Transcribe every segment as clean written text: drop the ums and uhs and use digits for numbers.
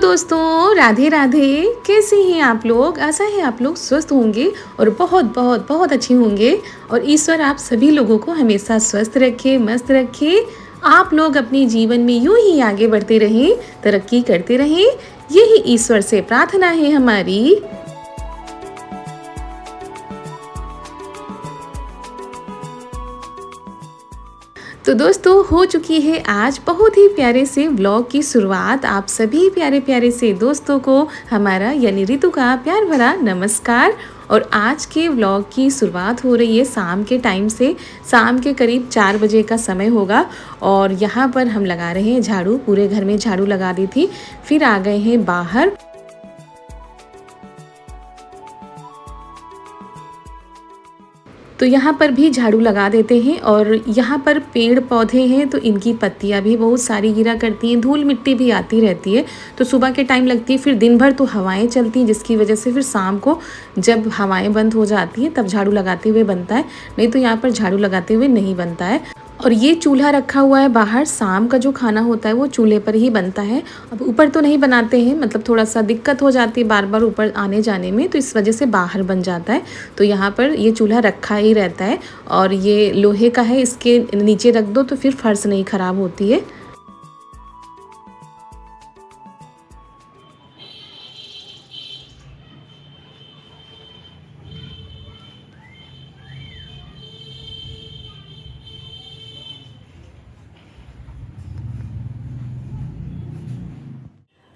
दोस्तों, राधे राधे। कैसे हैं आप लोग? आशा है आप लोग स्वस्थ होंगे और बहुत बहुत बहुत अच्छे होंगे। और ईश्वर आप सभी लोगों को हमेशा स्वस्थ रखे, मस्त रखे। आप लोग अपने जीवन में यूं ही आगे बढ़ते रहें, तरक्की करते रहें, यही ईश्वर से प्रार्थना है हमारी। तो दोस्तों, हो चुकी है आज बहुत ही प्यारे से व्लॉग की शुरुआत। आप सभी प्यारे प्यारे से दोस्तों को हमारा यानी ऋतु का प्यार भरा नमस्कार। और आज के व्लॉग की शुरुआत हो रही है शाम के टाइम से। शाम के करीब 4 बजे का समय होगा और यहाँ पर हम लगा रहे हैं झाड़ू। पूरे घर में झाड़ू लगा दी थी, फिर आ गए हैं बाहर। तो यहाँ पर भी झाड़ू लगा देते हैं। और यहाँ पर पेड़ पौधे हैं तो इनकी पत्तियाँ भी बहुत सारी गिरा करती हैं, धूल मिट्टी भी आती रहती है। तो सुबह के टाइम लगती है, फिर दिन भर तो हवाएं चलती हैं, जिसकी वजह से फिर शाम को जब हवाएं बंद हो जाती हैं तब झाड़ू लगाते हुए बनता है, नहीं तो यहाँ पर झाड़ू लगाते हुए नहीं बनता है। और ये चूल्हा रखा हुआ है बाहर, शाम का जो खाना होता है वो चूल्हे पर ही बनता है। अब ऊपर तो नहीं बनाते हैं, मतलब थोड़ा सा दिक्कत हो जाती है बार बार ऊपर आने जाने में, तो इस वजह से बाहर बन जाता है। तो यहाँ पर ये चूल्हा रखा ही रहता है और ये लोहे का है, इसके नीचे रख दो तो फिर फर्श नहीं ख़राब होती है।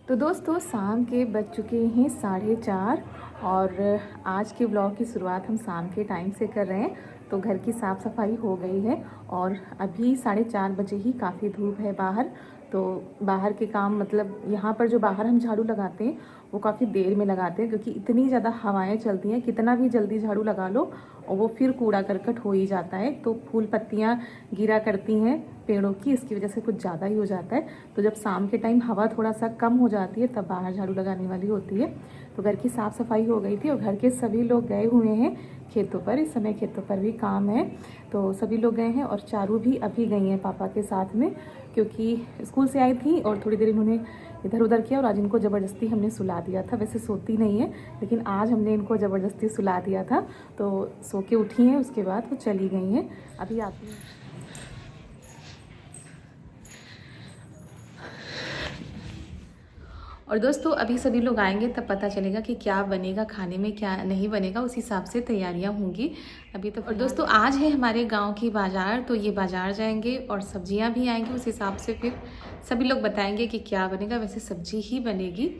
तो दोस्तों, शाम के बज चुके हैं 4:30 और आज के ब्लॉग की शुरुआत हम शाम के टाइम से कर रहे हैं। तो घर की साफ़ सफाई हो गई है और अभी 4:30 बजे ही काफ़ी धूप है बाहर। तो बाहर के काम, मतलब यहाँ पर जो बाहर हम झाड़ू लगाते हैं वो काफ़ी देर में लगाते हैं, क्योंकि इतनी ज़्यादा हवाएं चलती हैं, कितना भी जल्दी झाड़ू लगा लो और वो फिर कूड़ा करकट हो ही जाता है। तो फूल पत्तियाँ गिरा करती हैं पेड़ों की, इसकी वजह से कुछ ज़्यादा ही हो जाता है। तो जब शाम के टाइम हवा थोड़ा सा कम हो जाती है तब बाहर झाड़ू लगाने वाली होती है। तो घर की साफ़ सफाई हो गई थी और घर के सभी लोग गए हुए हैं खेतों पर। इस समय खेतों पर भी काम है, तो सभी लोग गए हैं। और चारू भी अभी गई हैं पापा के साथ में, क्योंकि स्कूल से आई थी और थोड़ी देर इन्होंने इधर उधर किया और आज इनको ज़बरदस्ती हमने सुला दिया था। वैसे सोती नहीं है, लेकिन आज हमने इनको ज़बरदस्ती सुला दिया था। तो सो के उठी हैं, उसके बाद वो चली गई हैं, अभी आती हैं। और दोस्तों, अभी सभी लोग आएंगे तब पता चलेगा कि क्या बनेगा खाने में, क्या नहीं बनेगा, उस हिसाब से तैयारियां होंगी अभी तो। और दोस्तों, आज है हमारे गांव की बाज़ार, तो ये बाज़ार जाएंगे और सब्जियां भी आएंगी, उस हिसाब से फिर सभी लोग बताएंगे कि क्या बनेगा। वैसे सब्जी ही बनेगी।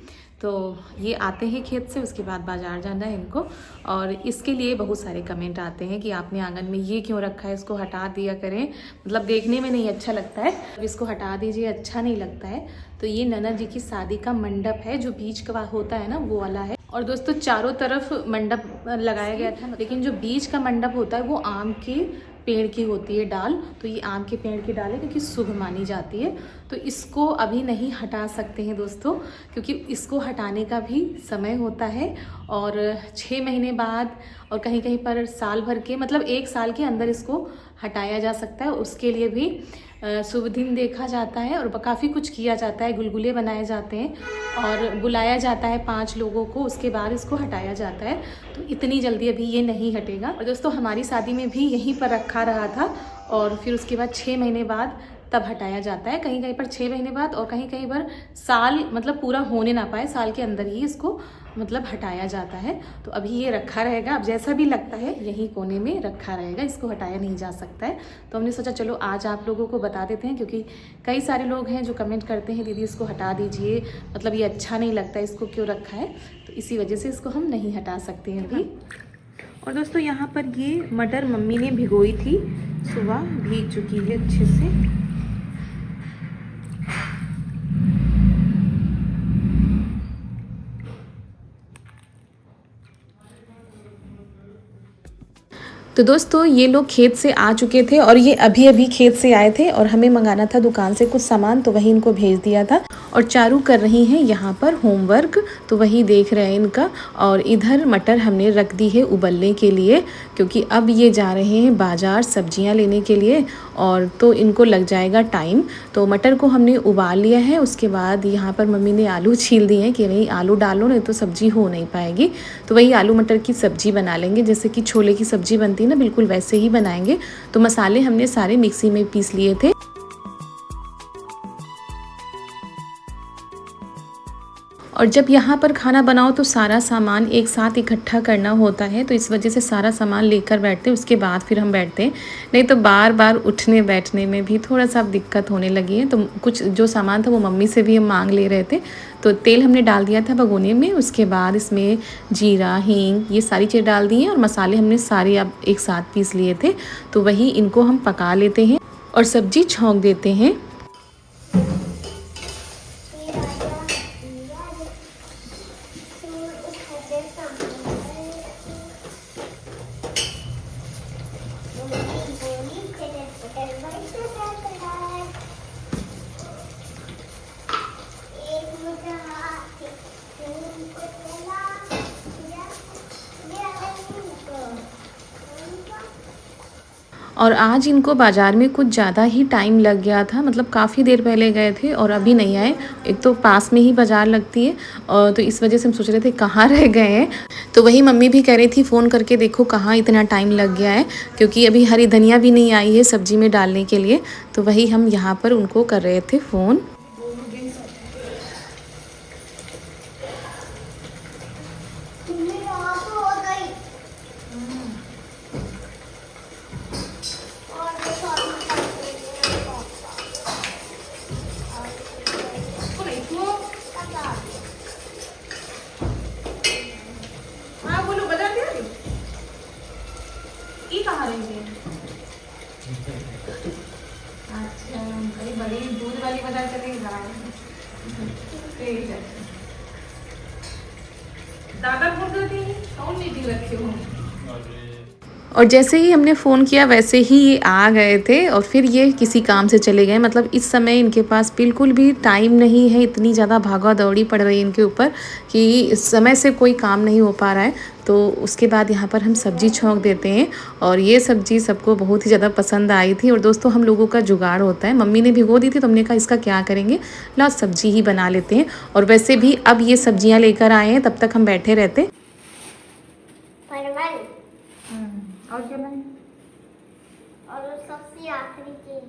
तो ये आते हैं खेत से, उसके बाद बाज़ार जाना है इनको। और इसके लिए बहुत सारे कमेंट आते हैं कि आपने आंगन में ये क्यों रखा है, इसको हटा दिया करें, मतलब देखने में नहीं अच्छा लगता है, इसको हटा दीजिए, अच्छा नहीं लगता है। तो ये ननद जी की शादी का मंडप है, जो बीच का होता है ना वो वाला है। और दोस्तों, चारों तरफ मंडप लगाया गया था, लेकिन जो बीच का मंडप होता है वो आम के पेड़ की होती है डाल। तो ये आम के पेड़ की डाल है, क्योंकि शुभ मानी जाती है। तो इसको अभी नहीं हटा सकते हैं दोस्तों, क्योंकि इसको हटाने का भी समय होता है और 6 महीने बाद और कहीं कहीं पर साल भर के, मतलब 1 साल के अंदर इसको हटाया जा सकता है। उसके लिए भी शुभ दिन देखा जाता है और काफ़ी कुछ किया जाता है, गुलगुले बनाए जाते हैं और बुलाया जाता है 5 लोगों को, उसके बाद इसको हटाया जाता है। तो इतनी जल्दी अभी ये नहीं हटेगा। और दोस्तों, हमारी शादी में भी यहीं पर रखा रहा था और फिर उसके बाद 6 महीने बाद तब हटाया जाता है। कहीं कहीं पर 6 महीने बाद और कहीं कहीं पर साल, मतलब पूरा होने ना पाए, साल के अंदर ही इसको मतलब हटाया जाता है। तो अभी ये रखा रहेगा, अब जैसा भी लगता है यही कोने में रखा रहेगा, इसको हटाया नहीं जा सकता है। तो हमने सोचा चलो आज आप लोगों को बता देते हैं, क्योंकि कई सारे लोग हैं जो कमेंट करते हैं दीदी इसको हटा दीजिए, मतलब ये अच्छा नहीं लगता, इसको क्यों रखा है। तो इसी वजह से इसको हम नहीं हटा सकते हैं अभी। और दोस्तों, यहाँ पर ये मटर मम्मी ने भिगोई थी, सुबह भीग चुकी है अच्छे से। तो दोस्तों, ये लोग खेत से आ चुके थे और ये अभी अभी खेत से आए थे और हमें मंगाना था दुकान से कुछ सामान, तो वहीं इनको भेज दिया था। और चारू कर रही हैं यहाँ पर होमवर्क, तो वही देख रहे हैं इनका। और इधर मटर हमने रख दी है उबलने के लिए, क्योंकि अब ये जा रहे हैं बाज़ार सब्जियां लेने के लिए, और तो इनको लग जाएगा टाइम। तो मटर को हमने उबाल लिया है, उसके बाद यहाँ पर मम्मी ने आलू छील दिए हैं कि नहीं आलू डालो नहीं तो सब्ज़ी हो नहीं पाएगी। तो वही आलू मटर की सब्ज़ी बना लेंगे, जैसे कि छोले की सब्ज़ी बनती है ना, बिल्कुल वैसे ही बनाएंगे। तो मसाले हमने सारे मिक्सी में पीस लिए थे। और जब यहाँ पर खाना बनाओ तो सारा सामान एक साथ इकट्ठा करना होता है, तो इस वजह से सारा सामान लेकर बैठते हैं, उसके बाद फिर हम बैठते हैं। नहीं तो बार बार उठने बैठने में भी थोड़ा सा दिक्कत होने लगी है। तो कुछ जो सामान था वो मम्मी से भी हम मांग ले रहे थे। तो तेल हमने डाल दिया था भगोने में, उसके बाद इसमें जीरा हींग ये सारी चीज़ डाल दी हैं, और मसाले हमने सारे अब एक साथ पीस लिए थे। तो वही इनको हम पका लेते हैं और सब्जी छौंक देते हैं। और आज इनको बाज़ार में कुछ ज़्यादा ही टाइम लग गया था, मतलब काफ़ी देर पहले गए थे और अभी नहीं आए। एक तो पास में ही बाज़ार लगती है, और तो इस वजह से हम सोच रहे थे कहाँ रह गए हैं। तो वही मम्मी भी कह रही थी फ़ोन करके देखो कहाँ इतना टाइम लग गया है, क्योंकि अभी हरी धनिया भी नहीं आई है सब्ज़ी में डालने के लिए। तो वही हम यहाँ पर उनको कर रहे थे फ़ोन। अच्छा, बड़ी दूध वाली बता चलेगी दादा बोल रहे थे कौन मीटिंग रखे हो। और जैसे ही हमने फ़ोन किया वैसे ही ये आ गए थे, और फिर ये किसी काम से चले गए। मतलब इस समय इनके पास बिल्कुल भी टाइम नहीं है, इतनी ज़्यादा भागा दौड़ी पड़ रही है इनके ऊपर कि समय से कोई काम नहीं हो पा रहा है। तो उसके बाद यहाँ पर हम सब्ज़ी छौंक देते हैं, और ये सब्ज़ी सबको बहुत ही ज़्यादा पसंद आई थी। और दोस्तों हम लोगों का जुगाड़ होता है, मम्मी ने भिगो दी थी तो हमने कहा इसका क्या करेंगे, ला सब्ज़ी ही बना लेते हैं। और वैसे भी अब ये सब्जियाँ लेकर आए हैं, तब तक हम बैठे रहते। और क्या लाए? और सबसे आखिरी चीज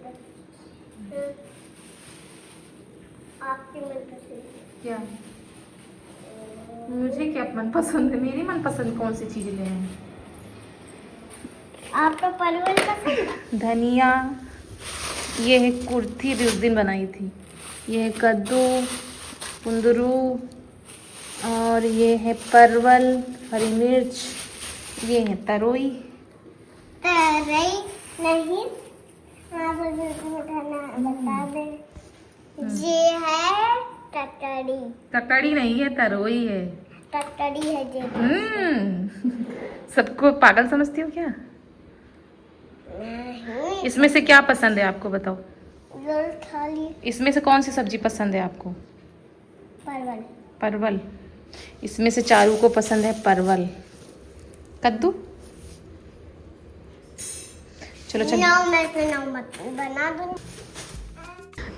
आपकी मनपसंद क्या? मुझे क्या मनपसंद है? मेरी मनपसंद कौन सी चीज़ ले हैं? आपको परवल पसंद? धनिया, ये है कुर्थी भी उस दिन बनाई थी, ये है कद्दू, कुंदरू, और ये है परवल, हरी मिर्च, ये है तरोई। नहीं, आप बता दे। ये है टटड़ी। तकड़ी नहीं है, तरोई है। टटड़ी है जी। सबको पागल समझती हो क्या? नहीं। इसमें से क्या पसंद है आपको बताओ? रोल थाली। इसमें से कौन सी सब्जी पसंद है आपको? परवल। परवल। इसमें से चारू को पसंद है परवल। कद्दू। चलो चलो बना दूँ।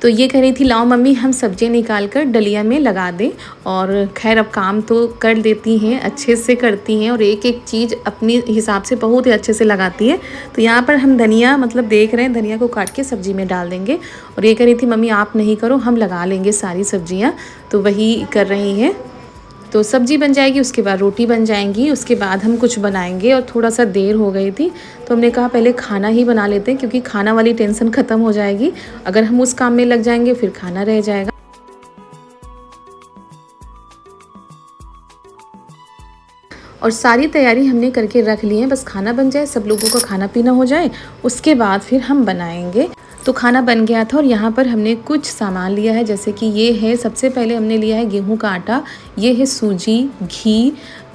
तो ये कह रही थी लाओ मम्मी हम सब्जी निकाल कर डलिया में लगा दें। और खैर अब काम तो कर देती हैं, अच्छे से करती हैं, और एक एक चीज़ अपनी हिसाब से बहुत ही अच्छे से लगाती है। तो यहाँ पर हम धनिया मतलब देख रहे हैं, धनिया को काट के सब्जी में डाल देंगे। और ये कह रही थी मम्मी आप नहीं करो, हम लगा लेंगे सारी सब्जियाँ। तो वही कर रही हैं। तो सब्जी बन जाएगी, उसके बाद रोटी बन जाएंगी, उसके बाद हम कुछ बनाएंगे। और थोड़ा सा देर हो गई थी तो हमने कहा पहले खाना ही बना लेते हैं, क्योंकि खाना वाली टेंशन ख़त्म हो जाएगी। अगर हम उस काम में लग जाएंगे फिर खाना रह जाएगा। और सारी तैयारी हमने करके रख ली है, बस खाना बन जाए, सब लोगों का खाना पीना हो जाए, उसके बाद फिर हम बनाएंगे। तो खाना बन गया था, और यहाँ पर हमने कुछ सामान लिया है, जैसे कि ये है, सबसे पहले हमने लिया है गेहूं का आटा, ये है सूजी, घी,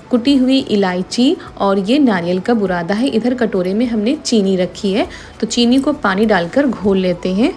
कुटी हुई इलायची, और ये नारियल का बुरादा है। इधर कटोरे में हमने चीनी रखी है, तो चीनी को पानी डालकर घोल लेते हैं।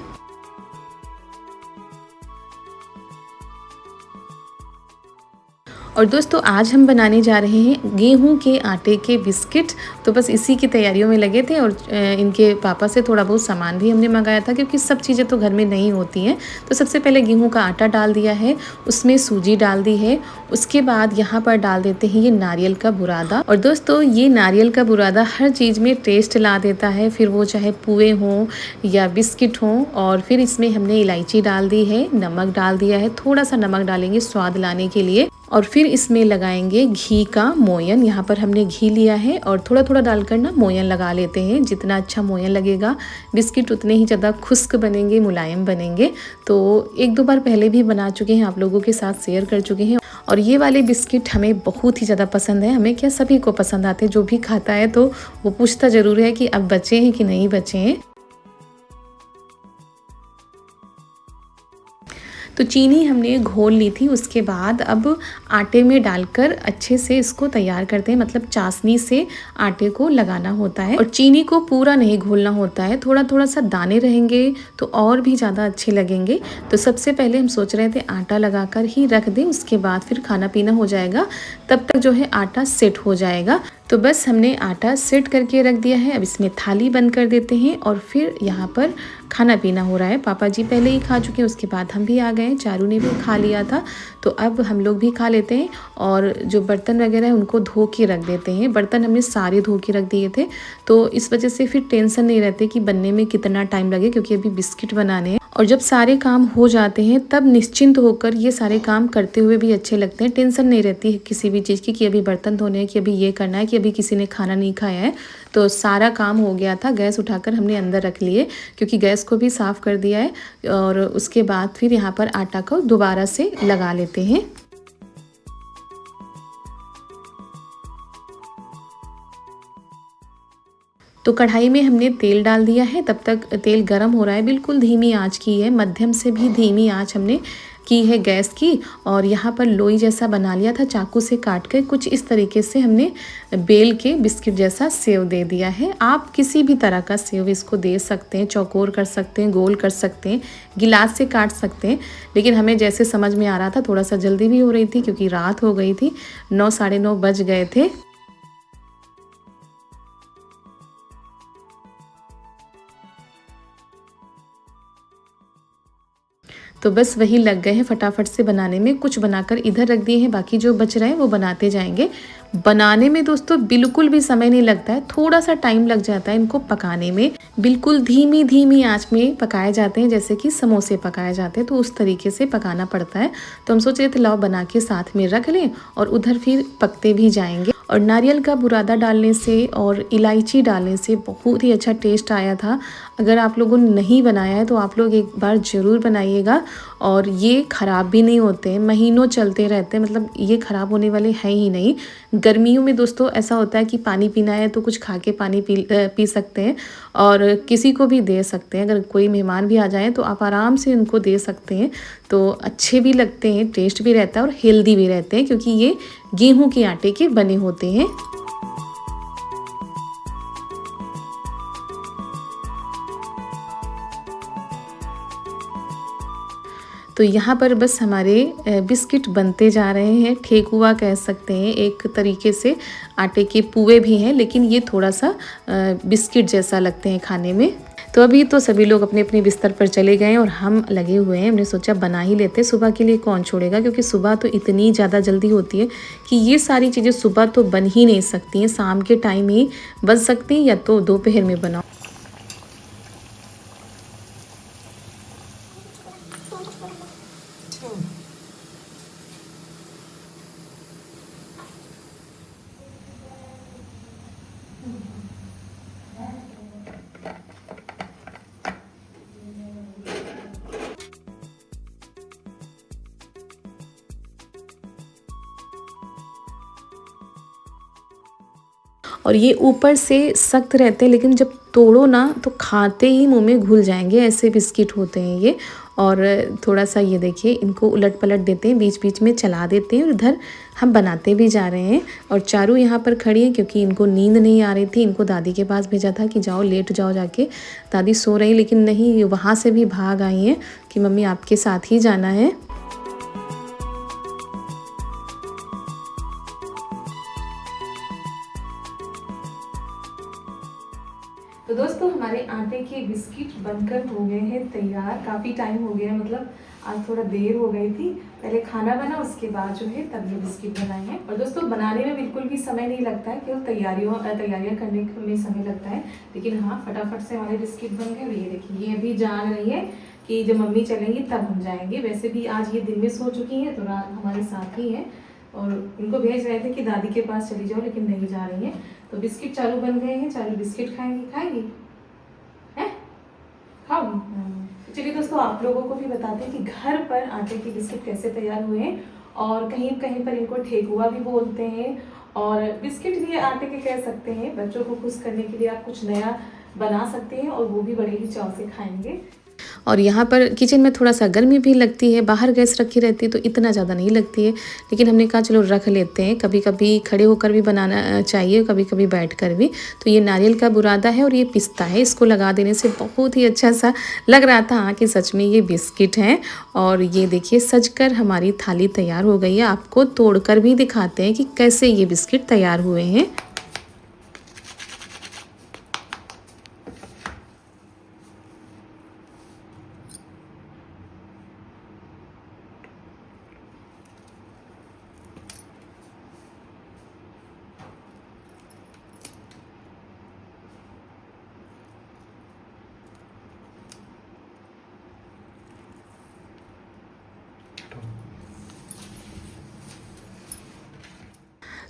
और दोस्तों आज हम बनाने जा रहे हैं गेहूं के आटे के बिस्किट। तो बस इसी की तैयारियों में लगे थे और इनके पापा से थोड़ा बहुत सामान भी हमने मंगाया था क्योंकि सब चीज़ें तो घर में नहीं होती हैं। तो सबसे पहले गेहूं का आटा डाल दिया है, उसमें सूजी डाल दी है। उसके बाद यहाँ पर डाल देते हैं ये नारियल का बुरादा। और दोस्तों ये नारियल का बुरादा हर चीज़ में टेस्ट ला देता है, फिर वो चाहे पुए हों या बिस्किट हों। और फिर इसमें हमने इलायची डाल दी है, नमक डाल दिया है, थोड़ा सा नमक डालेंगे स्वाद लाने के लिए। और फिर इसमें लगाएंगे घी का मोयन। यहाँ पर हमने घी लिया है और थोड़ा थोड़ा डालकर ना मोयन लगा लेते हैं। जितना अच्छा मोयन लगेगा बिस्किट उतने ही ज़्यादा खुश्क बनेंगे, मुलायम बनेंगे। तो एक दो बार पहले भी बना चुके हैं, आप लोगों के साथ शेयर कर चुके हैं। और ये वाले बिस्किट हमें बहुत ही ज़्यादा पसंद है। हमें क्या, सभी को पसंद आते हैं। जो भी खाता है तो वो पूछता ज़रूर है कि अब बचे हैं कि नहीं बचे हैं। तो चीनी हमने घोल ली थी, उसके बाद अब आटे में डालकर अच्छे से इसको तैयार करते हैं। मतलब चाशनी से आटे को लगाना होता है और चीनी को पूरा नहीं घोलना होता है, थोड़ा थोड़ा सा दाने रहेंगे तो और भी ज़्यादा अच्छे लगेंगे। तो सबसे पहले हम सोच रहे थे आटा लगाकर ही रख दें, उसके बाद फिर खाना पीना हो जाएगा, तब तक जो है आटा सेट हो जाएगा। तो बस हमने आटा सेट करके रख दिया है। अब इसमें थाली बंद कर देते हैं और फिर यहाँ पर खाना पीना हो रहा है। पापा जी पहले ही खा चुके हैं, उसके बाद हम भी आ गए, चारू ने भी खा लिया था। तो अब हम लोग भी खा लेते हैं और जो बर्तन वगैरह है उनको धो के रख देते हैं। बर्तन हमने सारे धो के रख दिए थे, तो इस वजह से फिर टेंशन नहीं रहती कि बनने में कितना टाइम लगे, क्योंकि अभी बिस्किट बनाने हैं। और जब सारे काम हो जाते हैं तब निश्चिंत होकर ये सारे काम करते हुए भी अच्छे लगते हैं। टेंशन नहीं रहती है किसी भी चीज़ की कि अभी बर्तन धोने हैं, कि अभी ये करना है, कि अभी किसी ने खाना नहीं खाया है। तो सारा काम हो गया था। गैस उठाकर हमने अंदर रख लिए क्योंकि गैस को भी साफ़ कर दिया है। और उसके बाद फिर यहाँ पर आटा को दोबारा से लगा लेते हैं। तो कढ़ाई में हमने तेल डाल दिया है, तब तक तेल गरम हो रहा है। बिल्कुल धीमी आंच की है, मध्यम से भी धीमी आंच हमने की है गैस की। और यहाँ पर लोई जैसा बना लिया था, चाकू से काट कर कुछ इस तरीके से हमने बेल के बिस्किट जैसा सेव दे दिया है। आप किसी भी तरह का सेव इसको दे सकते हैं, चौकोर कर सकते हैं, गोल कर सकते हैं, गिलास से काट सकते हैं। लेकिन हमें जैसे समझ में आ रहा था, थोड़ा सा जल्दी भी हो रही थी क्योंकि रात हो गई थी, 9 साढ़े 9 बज गए थे। तो बस वही लग गए हैं फटाफट से बनाने में। कुछ बनाकर इधर रख दिए हैं, बाकी जो बच रहे हैं वो बनाते जाएंगे। बनाने में दोस्तों बिल्कुल भी समय नहीं लगता है, थोड़ा सा टाइम लग जाता है इनको पकाने में। बिल्कुल धीमी धीमी आंच में पकाए जाते हैं, जैसे कि समोसे पकाए जाते हैं, तो उस तरीके से पकाना पड़ता है। तो हम सोच रहे थे लाओ बना के साथ में रख लें और उधर फिर पकते भी जाएंगे। और नारियल का बुरादा डालने से और इलायची डालने से बहुत ही अच्छा टेस्ट आया था। अगर आप लोगों ने नहीं बनाया है तो आप लोग एक बार ज़रूर बनाइएगा। और ये ख़राब भी नहीं होते हैं, महीनों चलते रहते हैं, मतलब ये ख़राब होने वाले हैं ही नहीं। गर्मियों में दोस्तों ऐसा होता है कि पानी पीना है तो कुछ खा के पानी पी सकते हैं और किसी को भी दे सकते हैं। अगर कोई मेहमान भी आ जाए तो आप आराम से उनको दे सकते हैं। तो अच्छे भी लगते हैं, टेस्ट भी रहता है और हेल्दी भी रहते हैं, क्योंकि ये गेहूं के आटे के बने होते हैं। तो यहाँ पर बस हमारे बिस्किट बनते जा रहे हैं, ठेकुआ कह सकते हैं एक तरीके से। आटे के पुए भी हैं, लेकिन ये थोड़ा सा बिस्किट जैसा लगते हैं खाने में। तो अभी तो सभी लोग अपने अपने बिस्तर पर चले गए और हम लगे हुए हैं। हमने सोचा बना ही लेते, सुबह के लिए कौन छोड़ेगा, क्योंकि सुबह तो इतनी ज़्यादा जल्दी होती है कि ये सारी चीज़ें सुबह तो बन ही नहीं सकती हैं, शाम के टाइम ही बन सकती हैं या तो दोपहर में बनाओ। और ये ऊपर से सख्त रहते हैं, लेकिन जब तोड़ो ना तो खाते ही मुंह में घुल जाएंगे, ऐसे बिस्किट होते हैं ये। और थोड़ा सा ये देखिए, इनको उलट पलट देते हैं, बीच बीच में चला देते हैं और इधर हम बनाते भी जा रहे हैं। और चारू यहाँ पर खड़ी है क्योंकि इनको नींद नहीं आ रही थी। इनको दादी के पास भेजा था कि जाओ लेट जाओ जाके, दादी सो रही, लेकिन नहीं, वहाँ से भी भाग आई हैं कि मम्मी आपके साथ ही जाना है। तो दोस्तों हमारे आटे के बिस्किट बनकर हो गए हैं तैयार। काफ़ी टाइम हो गया, मतलब आज थोड़ा देर हो गई थी। पहले खाना बना, उसके बाद जो है तब ये बिस्किट बनाए हैं। और दोस्तों बनाने में बिल्कुल भी समय नहीं लगता है, केवल तैयारियाँ करने में समय लगता है। लेकिन हाँ, फटाफट से हमारे बिस्किट बन गए। और ये देखिए, ये अभी जान रही है कि जब मम्मी चलेंगी तब हम जाएंगे। वैसे भी आज ये दिन में सो चुकी हैं, तो रात हमारे साथ ही हैं। और इनको भेज रहे थे कि दादी के पास चली जाओ, लेकिन नहीं जा रही हैं। तो बिस्किट चालू बन गए हैं। चालू बिस्किट खाएंगी हैं? खाओगी? चलिए दोस्तों, आप लोगों को भी बताते हैं कि घर पर आटे के बिस्किट कैसे तैयार हुए हैं। और कहीं कहीं पर इनको ठेकुआ भी बोलते हैं, और बिस्किट भी आटे के कह सकते हैं। बच्चों को खुश करने के लिए आप कुछ नया बना सकते हैं, और वो भी बड़े ही चाव से खाएंगे। और यहाँ पर किचन में थोड़ा सा गर्मी भी लगती है, बाहर गैस रखी रहती है तो इतना ज़्यादा नहीं लगती है। लेकिन हमने कहा चलो रख लेते हैं, कभी कभी खड़े होकर भी बनाना चाहिए, कभी कभी बैठकर भी। तो ये नारियल का बुरादा है और ये पिस्ता है, इसको लगा देने से बहुत ही अच्छा सा लग रहा था। हाँ कि सच में ये बिस्किट हैं। और ये देखिए, सजकर हमारी थाली तैयार हो गई है। आपको तोड़कर भी दिखाते हैं कि कैसे ये बिस्किट तैयार हुए हैं।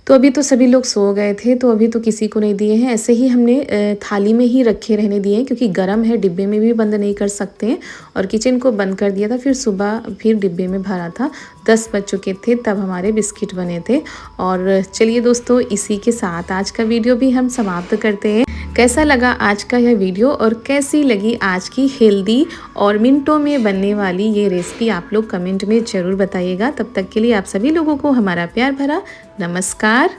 तो अभी तो सभी लोग सो गए थे, तो अभी तो किसी को नहीं दिए हैं। ऐसे ही हमने थाली में ही रखे रहने दिए हैं, क्योंकि गर्म है, डिब्बे में भी बंद नहीं कर सकते हैं। और किचन को बंद कर दिया था, फिर सुबह फिर डिब्बे में भरा था। 10 बज चुके थे तब हमारे बिस्किट बने थे। और चलिए दोस्तों, इसी के साथ आज का वीडियो भी हम समाप्त करते हैं। कैसा लगा आज का यह वीडियो, और कैसी लगी आज की हेल्दी और मिनटों में बनने वाली ये रेसिपी, आप लोग कमेंट में ज़रूर बताइएगा। तब तक के लिए आप सभी लोगों को हमारा प्यार भरा नमस्कार।